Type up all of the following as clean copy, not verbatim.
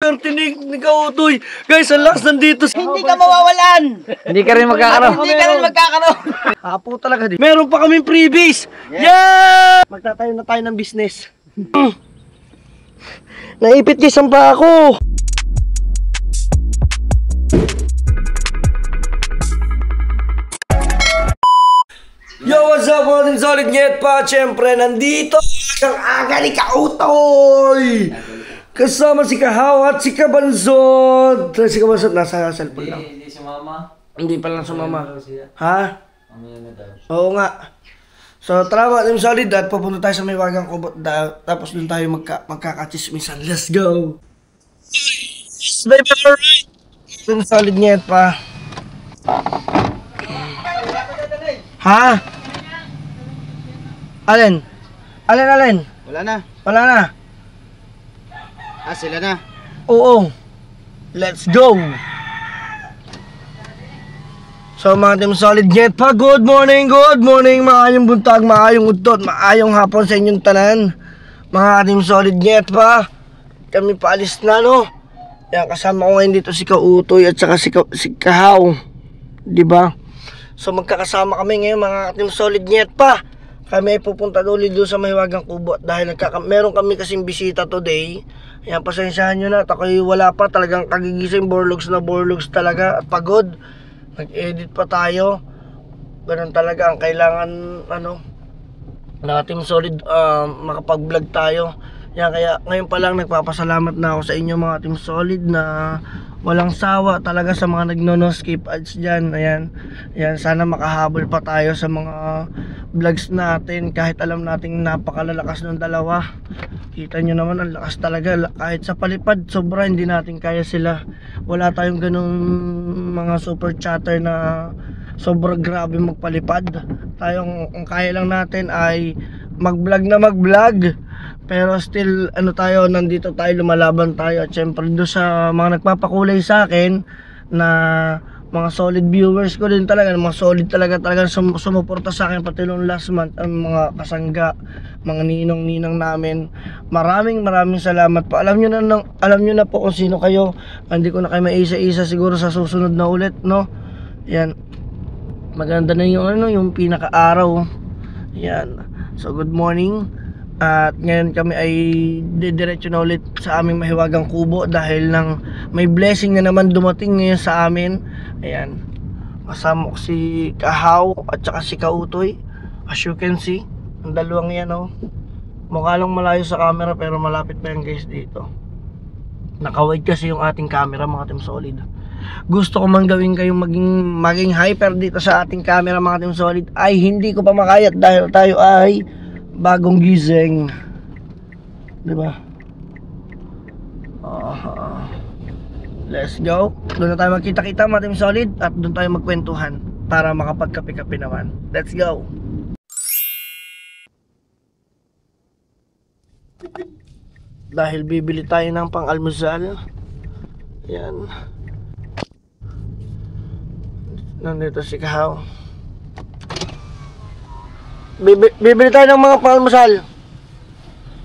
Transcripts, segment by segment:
magandang tinig ni Kautoy. Guys, ang lakas nandito. Hindi ka mawawalan. Hindi ka rin magkakaroon. Hindi ka rin magkakaroon. Apo talaga din. Meron pa kaming freebies. Yeah! Magtatayo na tayo ng business. Naipit kisang pa ako. Yo, what's up mga Team Solid Nyet pa? Siyempre, nandito ang aga ni Kautoy. Kasama si Kahaw at si Kabanzod. Si Kabanzod nasa cellphone lang. Hindi si mama. Hindi pa lang sumama. Ha? Oo nga. So, tara mga Team Solid at papunta tayo sa may wagang kubot. Tapos dun tayo magkakachismisan. Let's go! Yes, baby, alright! Team Solid Nyet pa. Ha? Alin? Alin? Wala na. Wala na. Sila na. Oo. Let's go! So mga Team Solid Nyet pa, good morning, maayong buntag, maayong udtot, maayong hapon sa inyong tanan. Mga Team Solid Nyet pa, kami paalis na, no? Yan, kasama ko ngayon dito si Kautoy at saka si Kahaw. Diba? So magkakasama kami ngayon mga Team Solid Nyet pa. Kami ay pupunta ulit doon sa Mahiwagang Kubo dahil meron kami kasing bisita today. Ayan, pasensyahan nyo na, ako'y wala pa, talagang kagigising, borlogs na borlogs talaga at pagod. Nag-edit pa tayo. Ganun talaga ang kailangan, na Team Solid, makapag-vlog tayo. Yan, kaya ngayon pa lang nagpapasalamat na ako sa inyo mga Team Solid na walang sawa talaga sa mga nagno-skip ads dyan. Ayan, sana makahabol pa tayo sa mga vlogs natin kahit alam natin napakalalakas ng dalawa. Kita nyo naman ang lakas talaga, kahit sa palipad sobra hindi natin kaya sila. Wala tayong ganung mga super chatter na sobrang grabe magpalipad. Tayong ang kaya lang natin ay mag-vlog na mag-vlog. Pero still tayo, nandito tayo, lumalaban tayo. At syempre doon sa mga nagpapakulay sa akin na mga solid viewers ko din talaga, mga solid talaga sumuporta sa akin pati noong last month, ang mga kasangga, mga ninong namin. Maraming salamat po. Alam nyo na po kung sino kayo. Hindi ko na kayo maisa-isa siguro sa susunod na ulit, no? Yan. Maganda na yung pinaka-araw. Yan. So good morning. At ngayon kami ay didiretso na ulit sa aming Mahiwagang Kubo dahil lang may blessing na naman dumating ngayon sa amin. Ayan, kasama ko si Kahaw at saka si Kautoy. As you can see, ang dalawang yan, mukha lang malayo sa camera pero malapit pa yan guys dito. Nakawide kasi yung ating camera mga Team Solid. Gusto ko man gawin kayong maging hyper dito sa ating camera mga Team Solid, ay hindi ko pa makayat dahil tayo ay bagong gising, diba? Let's go. Doon na tayo magkita-kita mga Team Solid at doon tayo magkwentuhan para makapagkape-kape naman. Let's go. Dahil bibili tayo ng pang-almusal. Yan. Nandito si Kahaw. Bibili tayo ng mga pang-almusal.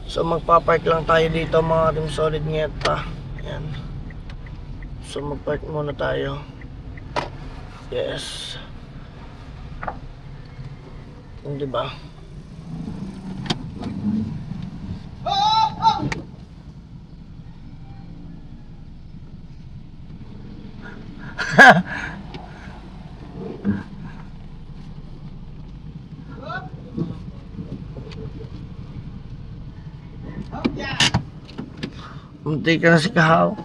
So magpapark lang tayo dito mga Team Solid Nyet pa. Ayan. So magpark muna tayo. Yes. Hindi ba? Munti ka na si Kahaw.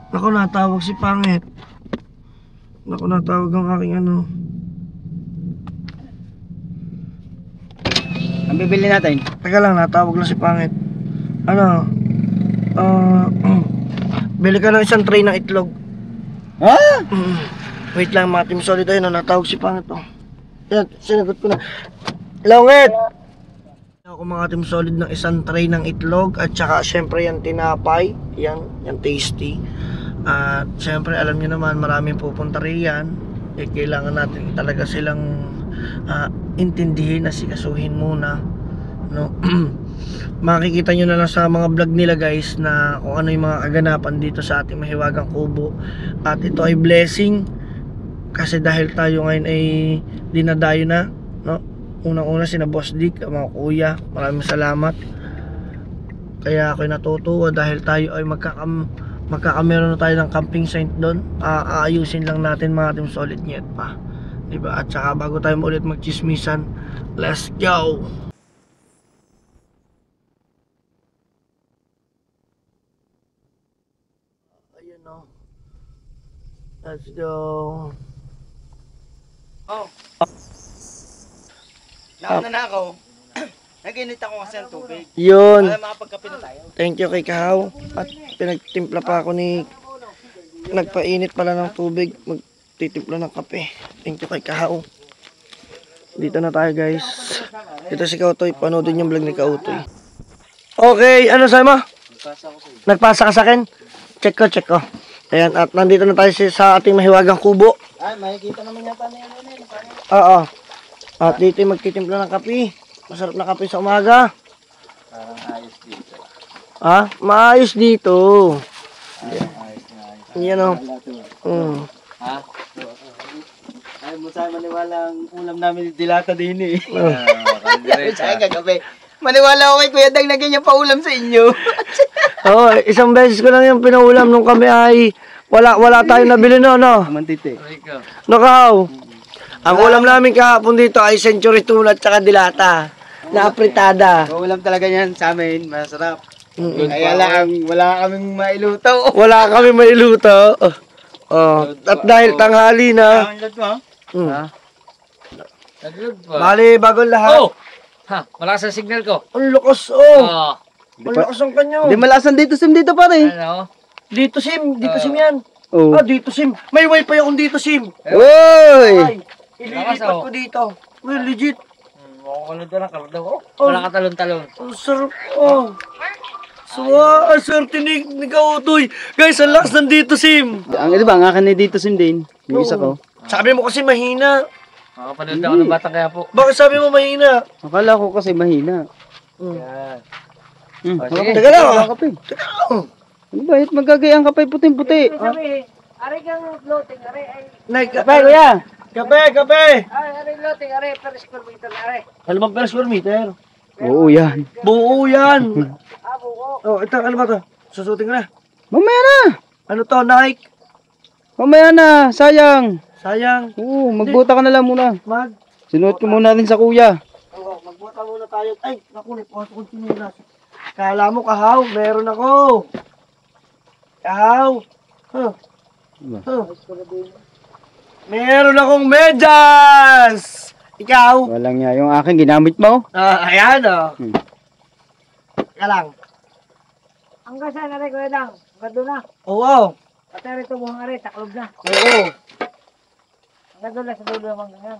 Naku, natawag si Pangit. Naku, natawag ang aking Ang bibili natin? Teka lang, natawag na si Pangit. Bili ka ng isang tray ng itlog. Ha? Wait lang mga Team Solid. Ayun, natawag si Pangit. Yan, sinagot ko na. Longit! Ako mga Team Solid ng isang tray ng itlog at saka syempre yung tinapay, yan tasty. At syempre alam niyo naman maraming pupunta riyan. Kailangan natin talaga silang intindihin na sikasuhin muna, no? makikita nyo na lang sa mga vlog nila guys na kung ano yung mga kaganapan dito sa ating Mahiwagang Kubo. At ito ay blessing kasi dahil tayo ngayon ay dinadayo na, no? Unang-una sina Boss Dick, mga kuya, maraming salamat. Kaya ako'y natutuwa dahil tayo ay magkakameron na tayo ng camping site doon. Aayusin lang natin mga Team Solid Nyet pa, diba? At saka bago tayo ulit magchismisan, let's go! Ayun o. Let's go. Oh. Nauna na ako. Nag-init ako kasi ng tubig. Yun. Para makapagkape na tayo. Thank you kay Kahaw. At pinagtimpla pa ako ni... Nagpainit pala ng tubig. Magtitimpla ng kape. Thank you kay Kahaw. Dito na tayo guys. Dito si Kautoy. Panoodin yung vlog ni Kautoy. Okay. Ano sa'yo mo? Nagpasa ka sa akin? Check ko. Ayan. At nandito na tayo sa ating Mahiwagang Kubo. Ay, makikita naman yata na yan. Oo. At dito yung magtitimpla ng kape. Masarap na kape sa umaga. Parang ayos dito. Ha? Maayos dito. Yan o. Ha? Ay, mo sa maniwala ang ulam namin dilata din eh. Sa kagabi. Maniwala ako kay Kuya Dang na ganyan pa ulam sa inyo. Oo, isang beses ko lang yung pinaulam nung kami ay wala tayong nabili no. Mantite. Nakaw. Ang ulam namin kahapon dito ay century tuna at saka dilata na apritada. Ulam talaga yan sa amin. Masarap. Kaya lang, wala kaming mailuto. Wala kami mailuto. Oh, at dahil tanghali na. Bali, bagong lahat. Oh! Ha, malakas ang signal ko. Ang lakas, Oh. Ang lakas ang kanyo. Di malasan dito pa rin. Ano? Dito sim yan. Oh. Dito sim. May wifi akong dito sim. Uy! Ay, ililipat ko dito. Well, legit. Makakalod na lang, kalod ako. Wala ka talon-talon. Ang sarap. Ang swerte ni Kautoy. Guys, ang lakas nandito sim. Ang ito ba, ang akin na dito sim din. Yung isa ko. Sabi mo kasi mahina. Makapanood ako ng batang kaya po. Bakit sabi mo mahina? Akala ko kasi mahina. Yan. Sige. Teka lang. Kape. Ano ba? Magagayang kape puting-puti. Ari kang floating, ari ay... Kape, kuya. Kape. Ari floating, ari per square meter, ari. Alam mo per square meter? Oo, yan. Buo yan. Buko. Oh, ito, ano ba to? Susuting na. Mamaya na. Ano to, Nike? Mamaya na. Sayang. Sayang. Oo, magbuta ka na lang muna. Sinuot ko muna din sa kuya. Oo, magbuta muna tayo. Ay, naku, nagpukas ko sinunas. Kala mo, Kahaw, meron ako. Kahaw. Meron akong medyas. Ikaw? Walang niya. Yung akin, ginamit mo. Ayan o. Teka lang. Ang gasan, ari ko lang. Gado na. Oo. Pati ari ito buhang ari, taklob na. Oo. Ang gado na sa dulo naman ganyan.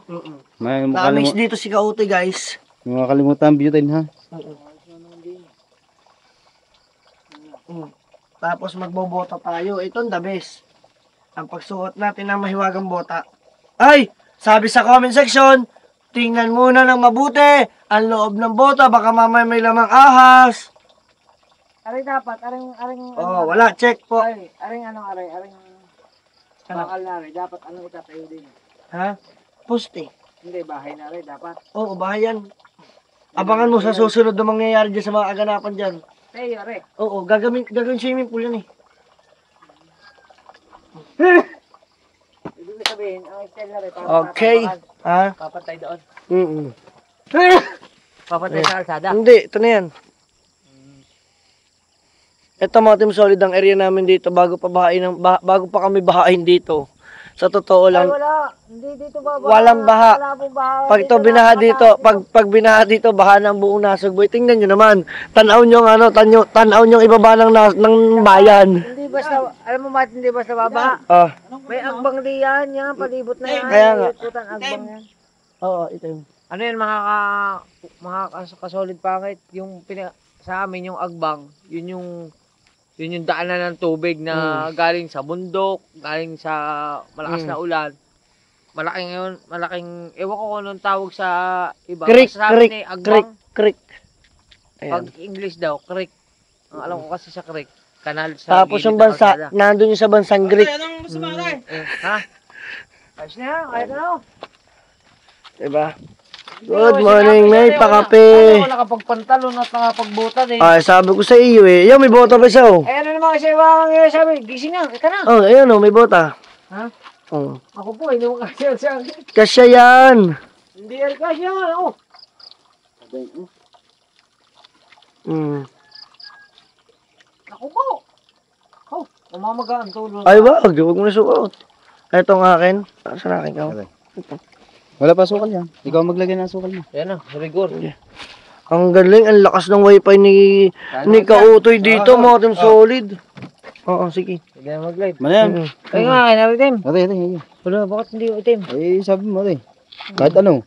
May Nakamiss dito si Kautoy, guys. makalimutan butane ha. Tapos magbobota tayo. Ito ang the best. Ang pagsuot natin ng mahiwagang bota. Ay! Sabi sa comment section, tingnan muna ng mabuti ang loob ng bota. Baka mamaya may lamang ahas. Ari dapat, aring Oh, wala. Check po. aring bakal na ari. Dapat anong itatayo din. Ha? Puste. Hindi, bahay na ari, dapat. Oo, bahay yan. Abangan mo sa susunod na mangyayari dyan sa mga aganapan dyan. Tayo, ari. Oo, gagawin swimming pool yan eh. Ibig sabihin, ang style na ari. Okay. Ha? Papatay doon. Mm-mm. Papatay sa alsada. Hindi, ito na yan. Ito mga Team Solid ang area namin dito bago pa kami bahain dito. Sa totoo Ay, lang, wala. Hindi dito ba? walang baha. Wala pong baha. Pag ito binaha dito, pag binaha dito, baha ng buong Nasugboy. Tingnan nyo naman. Tanaw nyo tanaw nyo ibaba ng bayan. Hindi basta, alam mo Matt, hindi basta baba. May agbang diyan, yan, palibot na yan. Kaya nga. Ikutan agbang yan. Oo, ito yun. Ano yan, mga kasolid pangit, yung sa amin yung agbang, yun yung daanan ng tubig na galing sa bundok, galing sa malakas na ulan. Malaking, ewan ko kung anong tawag sa iba. Creek, Basta sa amin creek, agbang. creek. Pag English daw, creek. Ang alam ko kasi sa creek, kanal sa Tapos gilid yung ng bansa, kalsada. nandun yung sa bansang Greek. Ha? Ayos na yan, ayos na yan. Diba? Good morning, may pakape. Wala nakapagpantalon at nakapagbutan eh. Ay, sabi ko sa iyo eh. Yan, may bota pa siya oh. Eh ano naman kasi mga sabi, gising na, ika na. Oh, ayan oh, may bota. Ha? Oh. Ako po, hindi mo kasi sa akin. Kasya yan. Hindi yan kasi yan, oh. Mm. Ako po. Oh, umamagaan tulog. Ay, wag mo na suot. Ito ang akin. Saan akin ka? Wala pa sukal yan. Ikaw maglagay ng sukal mo. Yan na, rigor. Ang galing, ang lakas ng wifi ni Kautoy dito, mga team solid. Oo, sige. Sige na mag-live. Ano yan? Ay nga, ay nabitin. Ate. Wala, bakit hindi itim? Ay, sabi mo ate. Kahit ano.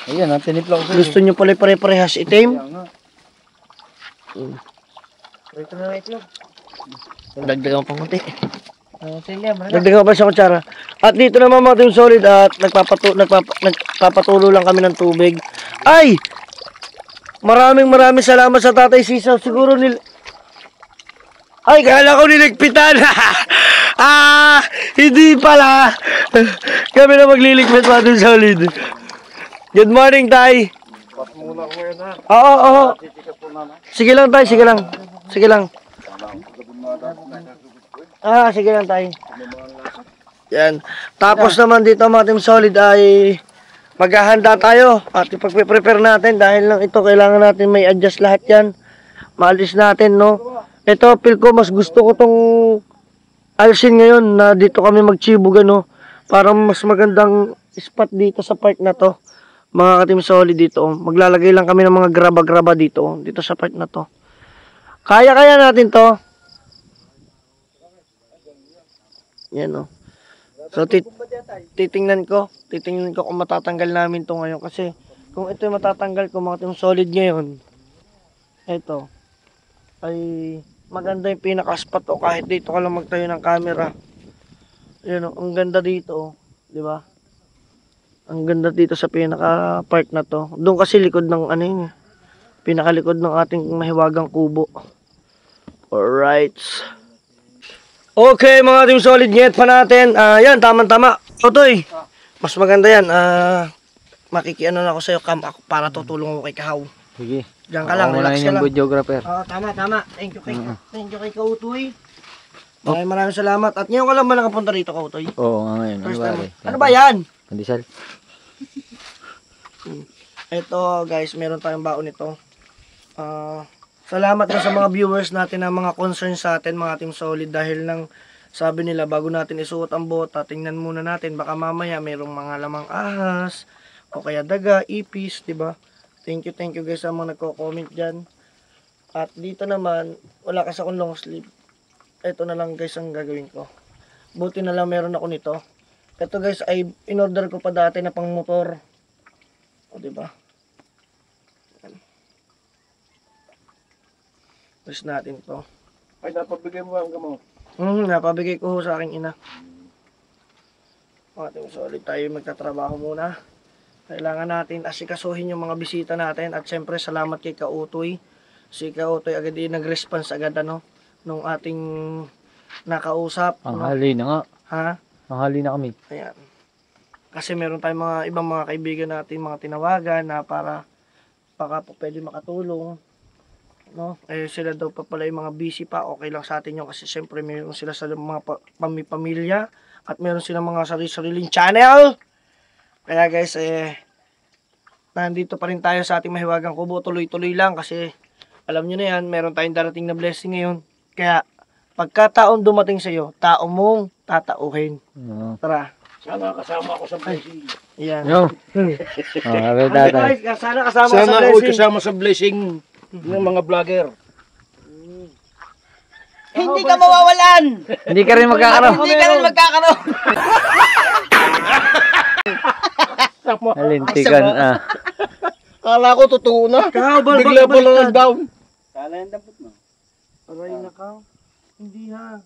Ayan, tinipla ko sa'yo. Gusto nyo pala pare-parehas itim? Ito na itlog. Dagdagan pang kunti. Silya, malala. Dagdagan pa sa kutsara. At dito naman mga team solid at nagpapatulo lang kami ng tubig. Ay! Maraming salamat sa Tatay Sisaw. Siguro Ay, kala ko niligpitan. Hindi pala. Kami na magliligpit mga team solid. Good morning, Tay. Oo. Sige lang, Tay. Sige lang. Sige lang, Tay. Yan. Tapos naman dito mga team solid ay maghahanda tayo at ipag-prepare natin dahil lang ito kailangan natin may adjust lahat yan. Maalis natin, no? Ito, feel ko mas gusto ko tong alisin ngayon na dito kami magchibugan, no? Parang mas magandang spot dito sa part na to. Mga ka-team solid dito. Maglalagay lang kami ng mga graba-graba dito. Dito sa part na to. Kaya natin to. Yan, no? So, titingnan ko kung matatanggal namin to ngayon. Kasi, kung ito yung matatanggal ko, mga team solid ngayon, ito, ay maganda yung pinaka-spot o kahit dito ka lang magtayo ng camera. Yan, ang ganda dito, di ba? Ang ganda dito sa pinaka-part na to. Doon kasi likod ng ano yun, pinakalikod ng ating mahiwagang kubo. Alright. Okay, mga team solid, get pa natin. Yan, tama-tama. Otoy, mas maganda yan. Makikiano na ako sa'yo, cam ako para tutulong ako kay Kahaw. Sige. Diyan ka lang, relax ka lang. videographer. Tama. Thank you kay Kautoy. Maraming salamat. At ngayon ka lang ba nakapunta rito, Kautoy? Oo, ngayon. First time. Ano ba yan? Pandesal. Ito, guys, meron tayong baon nito. Salamat na sa mga viewers natin na mga concerns sa atin, mga team solid, dahil nang sabi nila bago natin isuot ang bota, tingnan muna natin baka mamaya mayroong mga lamang ahas o kaya daga, ipis, 'di ba? Thank you guys sa mga nagko-comment diyan. At dito naman, wala kasi akong long sleeve. Ito na lang guys ang gagawin ko. Buti na lang meron ako nito. Ito guys ay in-order ko pa dati na pang motor. O 'di ba? Tapos natin to. Ay, napabigay mo ang gamo. Napabigay ko sa aking ina. Mga team solid, tayo magtatrabaho muna. Kailangan natin asikasuhin yung mga bisita natin. At syempre, salamat kay Kautoy. Si Kautoy agad din nag-response agad nung ating nakausap. Ang hali na nga. Ha? Ang hali na kami. Ayan. Kasi meron tayong mga ibang mga kaibigan natin, mga tinawagan na para baka po pwede makatulong. No? Eh sila daw pa pala yung mga busy pa, okay lang sa atin yun kasi syempre meron sila sa mga pamilya at meron silang mga sariling channel. Kaya guys, nandito pa rin tayo sa ating mahiwagang kubo, tuloy-tuloy lang kasi alam nyo na yan, meron tayong darating na blessing ngayon. Kaya pagkataon dumating sa iyo, tao mong tatauhin. Tara. Sana kasama ako sa blessing. Yan. Yo. Sana kasama sa blessing. Sana kasama sa blessing ng mga vlogger. Hindi ka mawawalan! Hindi ka rin magkakaroon. Hindi ka rin magkakaroon! Nalintikan. Kala ko totoo na. Bigla Bigla pa lang down. Kala yung dampot mo. Aray na ka. Hindi ha.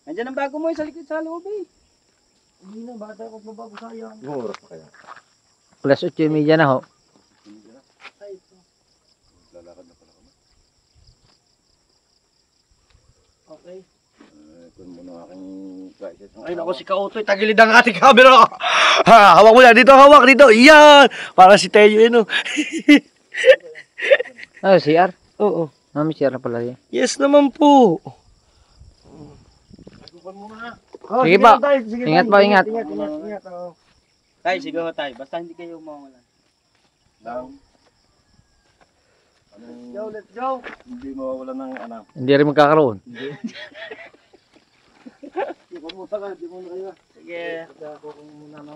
Nandiyan ang bago mo yung sa likod sa loob eh. Hindi na, bakit ako mabago sayang? Plus 8 media na ho. Kung mo na aking guys. Ay, naku, si Kautoy, tagilid ang ating camera. Ha, hawak mo na. Dito, hawak. Dito. Iyan. Parang si Teo yun, oh. Ah, CR? Oo. Mami, CR na pala yan. Yes naman po. Oh, Sige pa. tayo, sige Ingat tayo. pa, ingat. Ingat. Oh. Tay, sige ho tay. Basta hindi kayo mawalan. Down. Go, let's go. Hindi mawawala ng Hindi rin magkakaroon. Di mo ka, di mo na kayo. Sige. Ako kung muna na.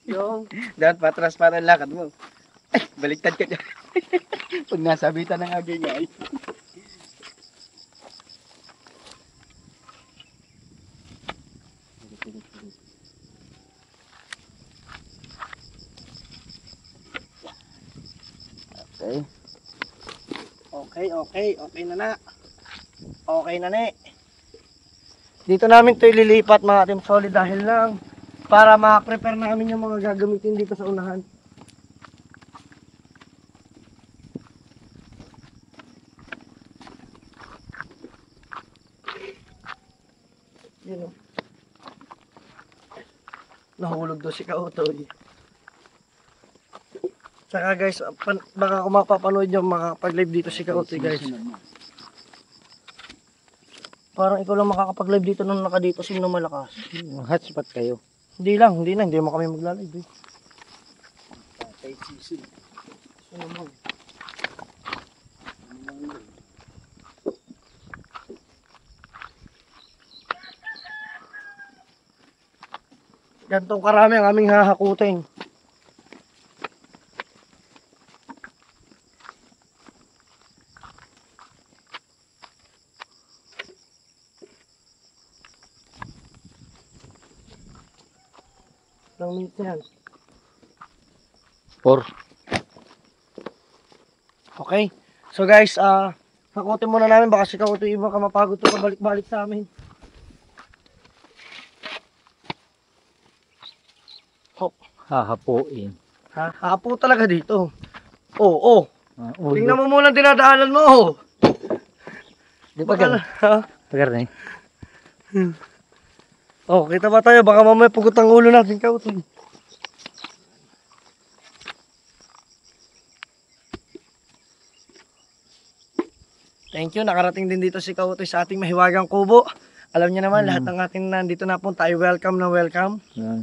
Yung Dapat patras para ang lakad mo. Ay, baliktad ka dyan. Pag nasabitan ng agay niya ay. Okay na na. Okay na na. Dito namin ito ililipat mga Team Solid dahil lang para ma-prepare namin yung mga gagamitin dito sa unahan. Yun o. Nahulog doon si Kautoy. Saka guys, baka kung mapapanood nyo makakapag-live dito si Kautoy guys. Parang ikaw lang makakapag-live dito nung nakadito sino malakas. Hotspot kayo. Hindi mo kami magla-live eh. Sino mo? Gantong karami ang aming hahakutin. Ilang minutes na yan? 4. Okay. So guys, hakutin muna namin baka si Kautoy iba ka mapagod to kabalik-balik sa amin. Hop. Hahapuin. Ha? Hapo talaga dito. Oo. Ulo. Tingnan mo muna ang dinadaanan mo. Di ba ganun? Ha? Tagar na eh. Oh, kita ba tayo? Baka mamaya pugot ang ulo natin, Kautoy. Thank you. Nakarating din dito si Kautoy sa ating mahiwagang kubo. Alam niyo naman, lahat ng ating nandito na po tayo welcome na welcome. Yan.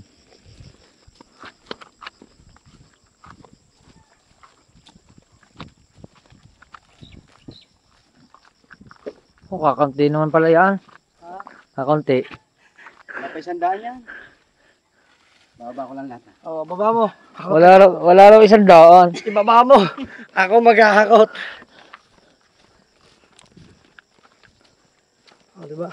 Oh, kakaunti naman pala yan. Ha? Kakaunti. Wala pa isang daan yan. Bababa ko lang lahat. Oh, baba mo. Wala raw 100. Ibaba mo. Ako maghahakot. Oh, diba?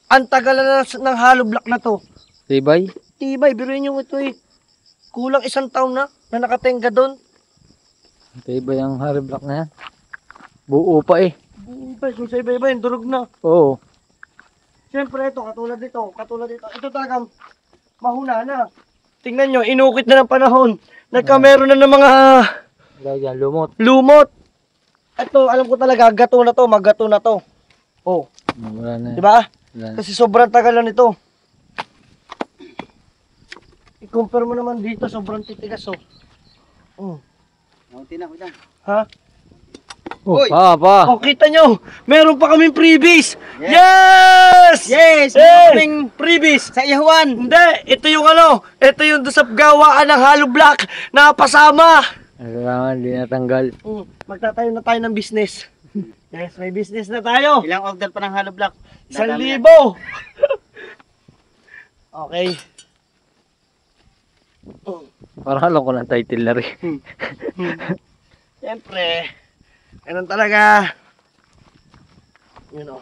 Ang tagal na ng hollow block na to. Tibay? Tibay, biruin nyo ito eh. Kulang 1 taon na nakatenga doon. Tibay ang harry block na yan. Buo pa eh. Bumpa, kung sa iba-iba yun, durog na. Oo. Siyempre ito, katulad dito. Ito talagang mahuna na. Tingnan nyo, inukit na ng panahon. Nagkameron na ng mga Dahil yan, lumot. lumot. Ito, alam ko talaga, gato na to, maggato na to. Oh, Wala na. di ba? Wala na. Kasi sobrang tagal na nito. I-compare mo naman dito, sobrang titigas oh. Naunti na, kuya. Ha? Oh, Uy! pa. Oh, kita nyo, meron pa kaming freebies! Yes! Yes! Hey! Kaming Freebies! sa Ihawan! Hindi, ito yung doon sa gawaan ng hollow block na pasama. Kailangan, di natanggal. Magtatayo na tayo ng business. Yes, may business na tayo. Ilang order pa ng hollow block? 1,000. Okay. Parang alam ko ng title na rin. Siyempre, ganun talaga. Yun o.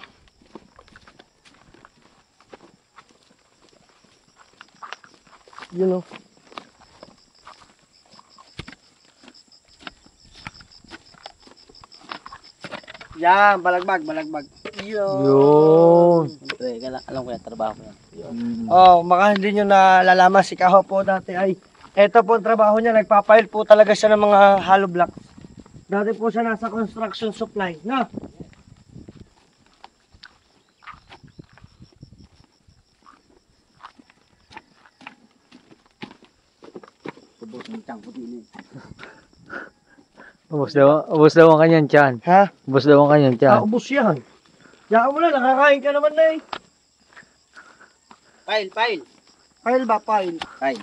Yun o. Yan, balagbag. Yun. Yun. Alam ko yan, trabaho ko yan. Oh, baka hindi nyo nalalaman si Kaho po dati ay ito po ang trabaho niya, nagpapile po talaga siya ng mga hollow blocks. Dati po siya nasa construction supply, no? Ubus daw ang kanyang tiyan. Ha? Ubus daw ang kanyang tiyan. Ubus yan. Yaka mo na, nakakain ka naman na eh. Pile. Pile ba? Pile. Pile.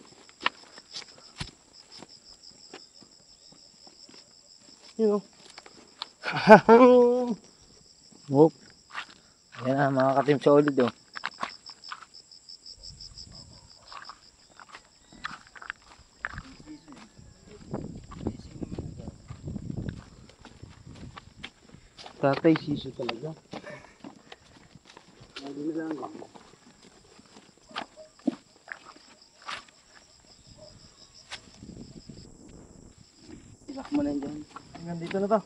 You know. Whoop. Ayan na, mga ka-team solid oh. Tatay siso talaga. Ilak mo na yun dyan. Hanggang dito na to.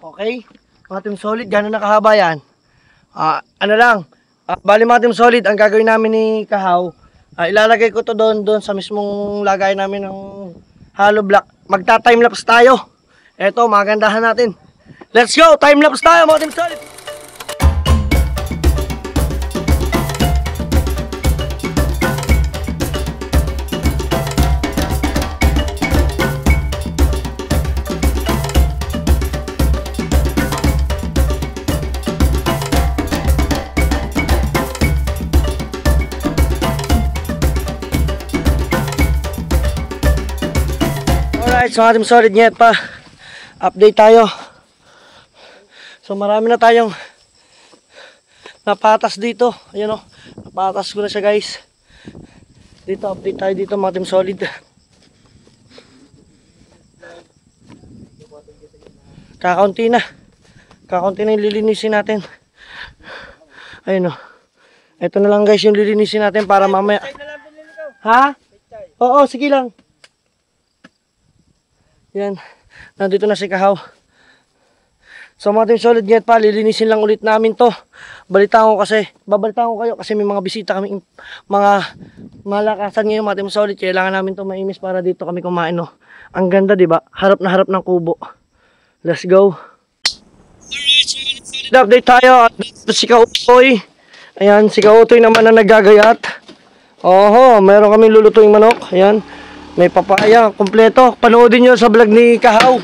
Okay. Mga team solid, gano'n nakahaba yan? Ano lang, bali mga team solid, ang gagawin namin ni Kahaw, ilalagay ko to doon sa mismong lagay namin ng hollow block. Magta-timelapse tayo. Eto, magandahan natin. Let's go! Timelapse tayo mga team solid! Alright, so ating solid net pa. Update tayo. So marami na tayong napatas dito. Ayan o, napatas ko na siya guys. Dito, update tayo dito mga team solid. Kakaunti na. Kakaunti na yung lilinisin natin. Ayun o. Ito na lang guys yung lilinisin natin para mamaya. Ha? Oo, sige lang. Yan, nandito na si Kahaw. So mga team solid net pa, lilinisin lang ulit namin to. Babalitaan ko kayo kasi may mga bisita kami, mga malakasan ngayon mga team solid. Kailangan namin to maimis para dito kami kumain no. Ang ganda diba? Harap na harap ng kubo. Let's go. Update tayo. Si Kautoy. Ayan, si Kautoy naman na nagagayat. Oho, meron kami lulutuing manok. Ayan. May papaya, kompleto. Panoodin nyo sa vlog ni Kahaw.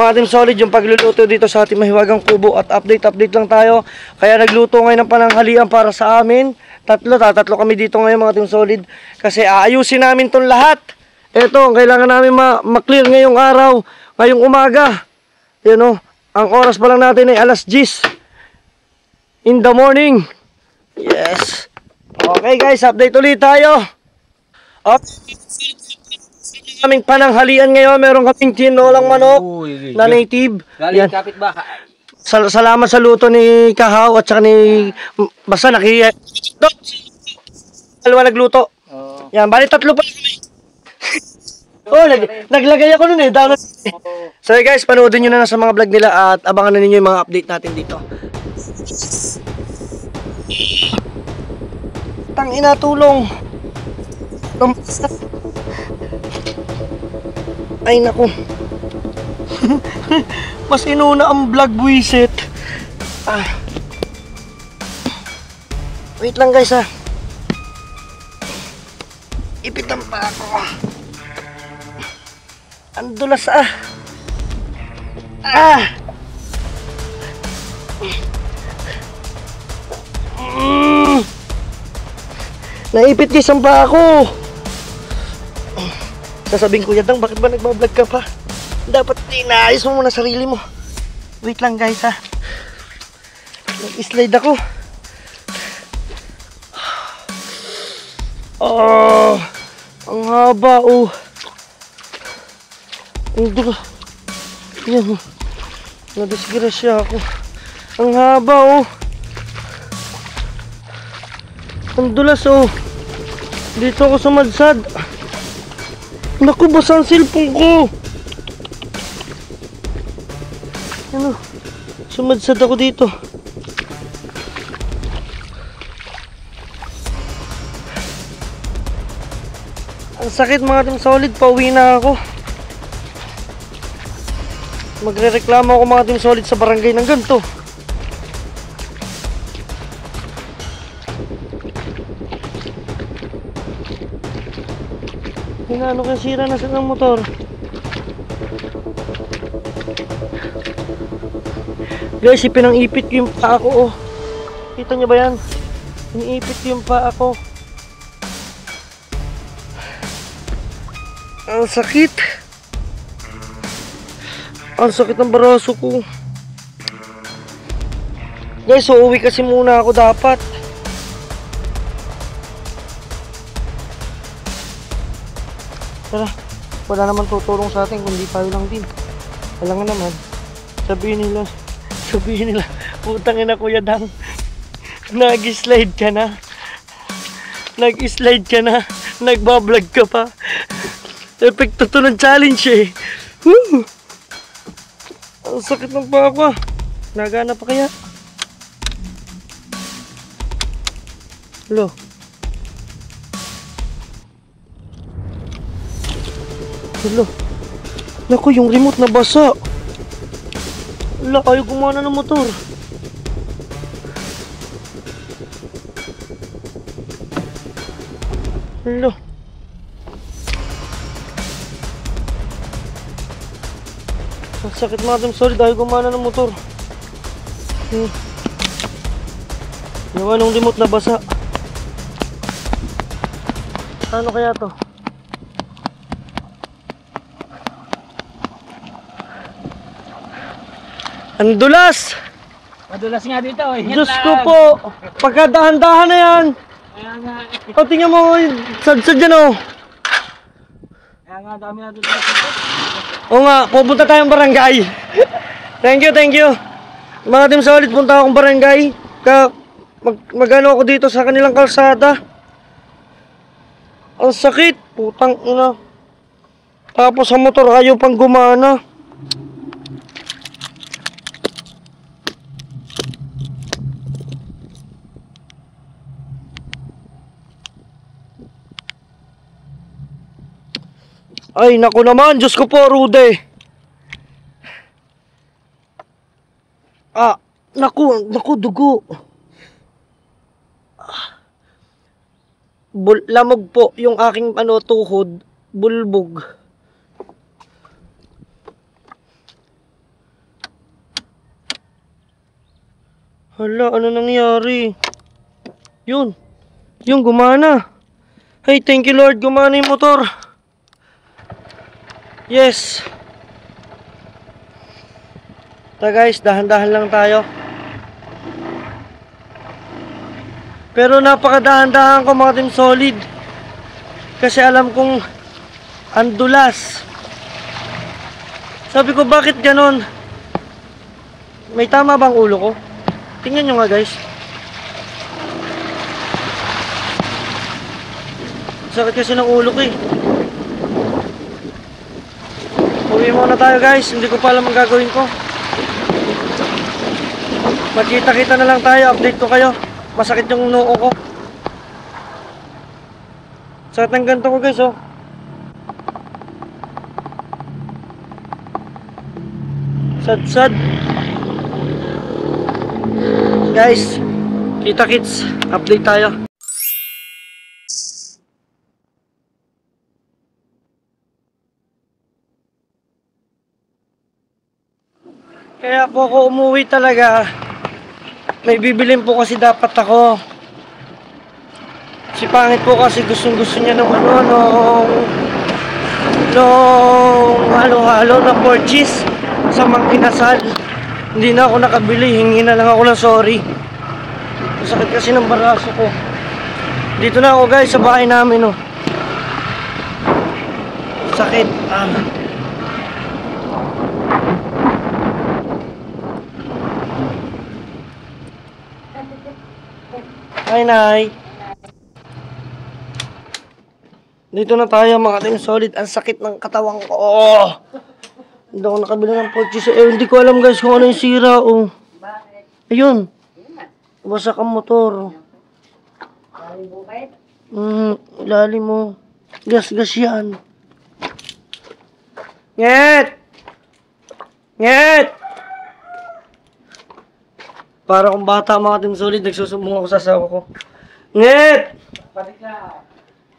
Mga team solid, yung pagluluto dito sa ating mahiwagang kubo. At update lang tayo. Kaya nagluto ngayon ng pananghalian para sa amin. Tatlo kami dito ngayon mga team solid. Kasi aayusin namin tong lahat. Ito, kailangan namin ma-clear ngayong araw. Ngayong umaga. Yan o, ang oras pa lang natin ay alas 10 in the morning. Yes. Okay guys, update ulit tayo. Kaming pananghalian ngayon, meron kaming tinolang manok na native. Galing kapit ba? Salamat sa luto ni Kahaw at saka ni basta dalawa nagluto. Yan, bali tatlo pa kami. Naglagay ako nun eh. So guys, panoodin nyo na sa mga vlog nila at abangan na ninyo yung mga update natin dito. Tangina, tulong. Ay naku. Mas inuna ang vlog buwisit. Wait lang guys ha. Ipitan pa ako. Ang dulas Naipit kisang pa ako. Sasabihin ko, Yadang, bakit ba nagbablog ka pa? Dapat inaayos mo muna sarili mo. Wait lang guys ha. Nag-slide ako. Ang haba oh. Ang dulas. Yan. Nadisgrasya ako. Ang haba oh. Ang dulas oh. Dito ako sumadsad. Naku, basa ang cellphone ko. Ano? Sumadsad ako dito. Ang sakit mga team solid, pauwi na ako. Magre-reklamo ako mga team solid sa barangay ng ganito. Ano kaya sira na sa motor? Guys, ipinang-ipit ko yung paa ko, oh. Kita nyo ba yan? Iniipit ko yung paa ko. Ang sakit. Ang sakit ng braso ko. Guys, uuwi kasi muna ako dapat. Tara, wala naman tutulong sa atin kundi tayo lang din. Alam nga naman, sabihin nila, putang ina Kuya Dang, nag-slide ka na, nagbablog ka pa. Epekto to ng challenge eh. Woo! Ang sakit ng paa ko. Nagana pa kaya? Hello? Hello? Naku, yung remote na basa. Wala, ayaw gumana ng motor. Hello? Ang sakit mga team solid, ayaw gumana ng motor. Yung anong remote na basa. Ano kaya to? Ang dulas! Madulas nga dito eh. Diyos ko po! Pagkadahan-dahan na yan! Kaya nga, O, tingnan mo, sad-sad dyan o. kaya nga dami na dito. Oo nga, pupunta tayong barangay. Thank you. Mga team solid, punta akong barangay. Mag-ano ako dito sa kanilang kalsada. Ang sakit, putang ina. Tapos sa motor ayaw pang gumana. Ay, naku naman, Diyos ko po, Rude. Naku, dugo. Lamog po yung aking tuhod, bulbog. Hala, ano nangyari? Yung gumana. Hey, thank you Lord, gumana yung motor. Yes. Guys, dahan-dahan lang tayo. Pero napakadahan-dahan ko mga team solid. Kasi alam kong andulas. Sabi ko, bakit ganon? May tama bang ulo ko? Tingnan nyo nga guys. Sakit kasi ng ulo ko eh. Uwi muna tayo guys, hindi ko pa alam ang gagawin ko. Magkita-kita na lang tayo, update ko kayo. Masakit yung noo ko. Sakit ng ganito ko guys oh. Sad. Guys, kita-kits, update tayo. Kaya po ako umuwi talaga. May bibilin po kasi dapat ako. Si Pangit po kasi gustong-gusto niya nung halo-halo na purchase sa Mang Inasal. Hindi na ako nakabili, hingi na lang ako ng sorry. Sakit kasi ng baraso ko. Dito na ako guys sa bahay namin oh. Sakit. Hi, Nay. Dito na tayo mga Team Solid. Ang sakit ng katawan ko. Oh! Hindi ako nakabili ng purchase. Hindi ko alam guys kung ano yung sira. Oh. Ayun. Wasak ang motor. Ilalim mo. Gas-gas yan. Nget! Nget! Para kung bata mga Team Solid, nagsusumbong ako sa asawa ko. Nget! Panik lang.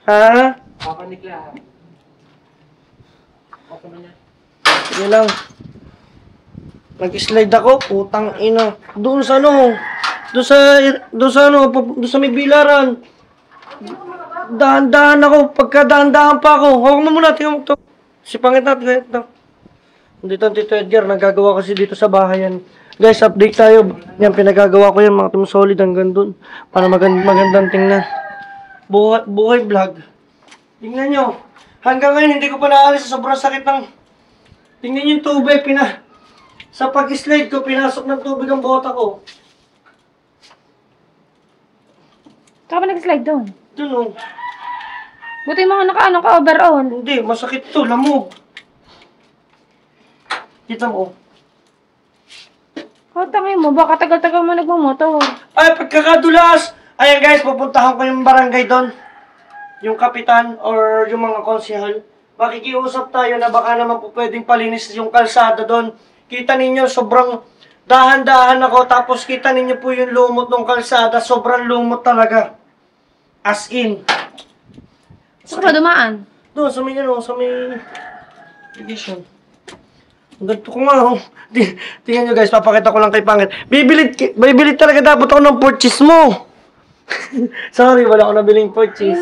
Ha? Papanik lang. Okay ba niya? Sige lang. Nag-slide ako, putang ina. Doon sa ano, doon sa may bilaran. Dahan-dahan ako, pagka dahan-dahan pa ako. Huwag mo muna, tingnan mo to. Si pangit natin, ito. Dito ang Tito Edgar, nagagawa kasi dito sa bahay yan. Guys, update tayo. Yan, pinagagawa ko yan, mga Team Solid hanggang doon. Para magandang tingnan. Buhay vlog. Tingnan nyo. Hanggang ngayon, hindi ko pa naalis sa sobrang sakit ng... Tingnan nyo yung tubig, sa pag-slide ko, pinasok ng tubig ang bota ko. Saan ka ba nag-slide doon? Doon o. Buti mga naka-ano ka overall. Hindi, masakit to, lamog. Kita mo. Tangin mo, baka tagal-tagal mo nagmamotor. Ay, pagkakadulas! Ayan guys, pupuntahan ko yung barangay doon. Yung kapitan or yung mga konsehal. Makikiusap tayo na baka naman po pwedeng palinis yung kalsada doon. Kita ninyo, sobrang dahan-dahan ako. Tapos kita ninyo po yung lumot ng kalsada. Sobrang lumot talaga. As in. Saan ka ba dumaan? Doon, sa may ano, sa may... Edition. Ang ganito ko nga, oh. Tingnan nyo guys, papakita ko lang kay Pangit. Bibilit talaga dapat ako ng purchase mo. Sorry, wala ako nabiling purchase.